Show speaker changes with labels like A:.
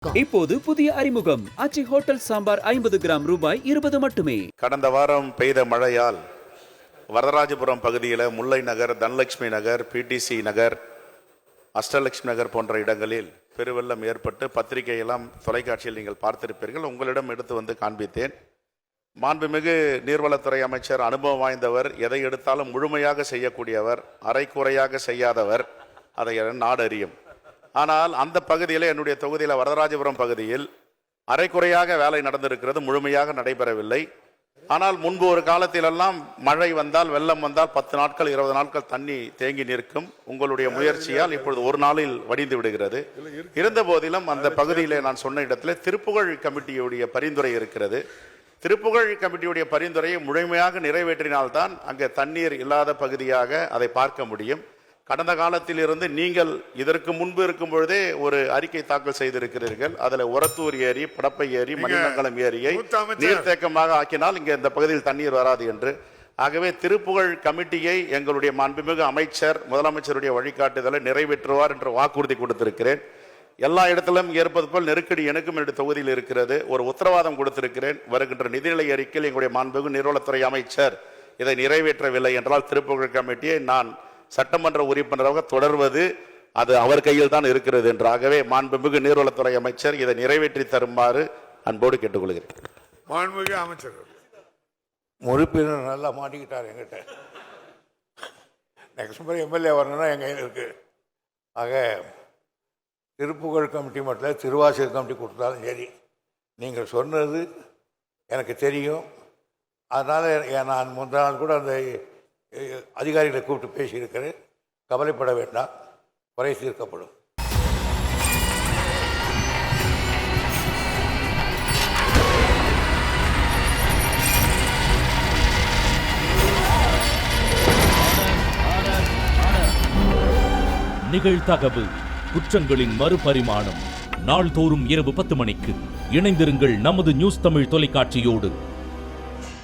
A: இப்போது புதிய அறிமுகம் ஆச்சி ஹோட்டல் சாம்பார் 50 கிராம் ரூபாய் 20 மட்டுமே.
B: கடந்த வாரம் பெய்த மழையால் வரதராஜபுரம் பகுதியில் முல்லை நகர், தனலட்சுமி நகர், பிடிசி நகர், அஷ்டலட்சுமி நகர் போன்ற இடங்களில் பெருவெள்ளம் ஏற்பட்டு பத்திரிகையெல்லாம் தொலைக்காட்சியில் நீங்கள் பார்த்திருப்பீர்கள். உங்களிடம் எடுத்து வந்து காண்பித்தேன். மாண்புமிகு நீர்வளத்துறை அமைச்சர் அனுபவம் வாய்ந்தவர், எதை எடுத்தாலும் முழுமையாக செய்யக்கூடியவர், அரைக்குறையாக செய்யாதவர், அதை நாடு அறியும். ஆனால் அந்த பகுதியில், என்னுடைய தொகுதியில் வரதராஜபுரம் பகுதியில் அரைக்குறையாக வேலை நடந்திருக்கிறது, முழுமையாக நடைபெறவில்லை. ஆனால் முன்பு ஒரு காலத்திலெல்லாம் மழை வந்தால், வெள்ளம் வந்தால் 10 நாட்கள் 20 நாட்கள் தண்ணி தேங்கி நிற்கும். உங்களுடைய முயற்சியால் இப்பொழுது ஒரு நாளில் வடிந்து விடுகிறது. இருந்த போதிலும் அந்த பகுதியிலே நான் சொன்ன இடத்துல திருப்புகழ் கமிட்டியுடைய பரிந்துரை இருக்கிறது. திருப்புகழ் கமிட்டியுடைய பரிந்துரையை முழுமையாக நிறைவேற்றினால்தான் அங்கே தண்ணீர் இல்லாத பகுதியாக அதை பார்க்க முடியும். கடந்த காலத்தில் இருந்து நீங்கள் இதற்கு முன்பு இருக்கும் பொழுதே ஒரு அறிக்கை தாக்கல் செய்திருக்கிறீர்கள். அதில் ஒரத்தூர் ஏரி, படப்பை ஏரி, மணிமங்கலம் ஏரியை நீர்த்தேக்கமாக ஆக்கினால் இங்கே இந்த பகுதியில் தண்ணீர் வராது என்று. ஆகவே திருப்புகழ் கமிட்டியை எங்களுடைய மாண்புமிகு அமைச்சர், முதலமைச்சருடைய வழிகாட்டுதலை நிறைவேற்றுவார் என்று வாக்குறுதி கொடுத்திருக்கிறேன். எல்லா இடத்திலும் ஏற்பது போல் நெருக்கடி எனக்கும் என்னுடைய தொகுதியில் இருக்கிறது. ஒரு உத்தரவாதம் கொடுத்திருக்கிறேன். வருகின்ற நிதிநிலை அறிக்கையில் எங்களுடைய மாண்புமிகு நீர்வளத்துறை அமைச்சர் இதை நிறைவேற்றவில்லை என்றால் திருப்புகழ் கமிட்டியை நான் சட்டமன்ற உறுப்பினராக தொடர்வது அது அவர் கையில் தான் இருக்கிறது என்று. ஆகவே மாண்புமிகு நீர்வளத்துறை அமைச்சர் இதை நிறைவேற்றி தருமாறு அன்போடு கேட்டுக்கொள்கிறேன்.
C: மாண்புமிகு அமைச்சர்
D: உறுப்பினர் நல்லா மாட்டிக்கிட்டார் எங்கிட்ட. நெக்ஸ்ட் முறை எம்எல்ஏ வரணும்னா என் கையில் இருக்கு. ஆக திருப்புகழ் கமிட்டி மட்டும் இல்லை, திருவாசல் கமிட்டி கொடுத்தாலும் சரி, நீங்கள் சொன்னது எனக்கு தெரியும். அதனால் நான் முந்தின நாள் கூட அந்த அதிகாரிகளை கூப்பிட்டு பேசியிருக்கிறேன். கவலைப்பட வேண்டாம், குறை தீர்க்கப்படும்.
E: நிகழ்தகவு குற்றங்களின் மறுபரிமாணம். நாள்தோறும் இரவு 10 மணிக்கு இணைந்திருங்கள் நமது நியூஸ் தமிழ் தொலைக்காட்சியோடு.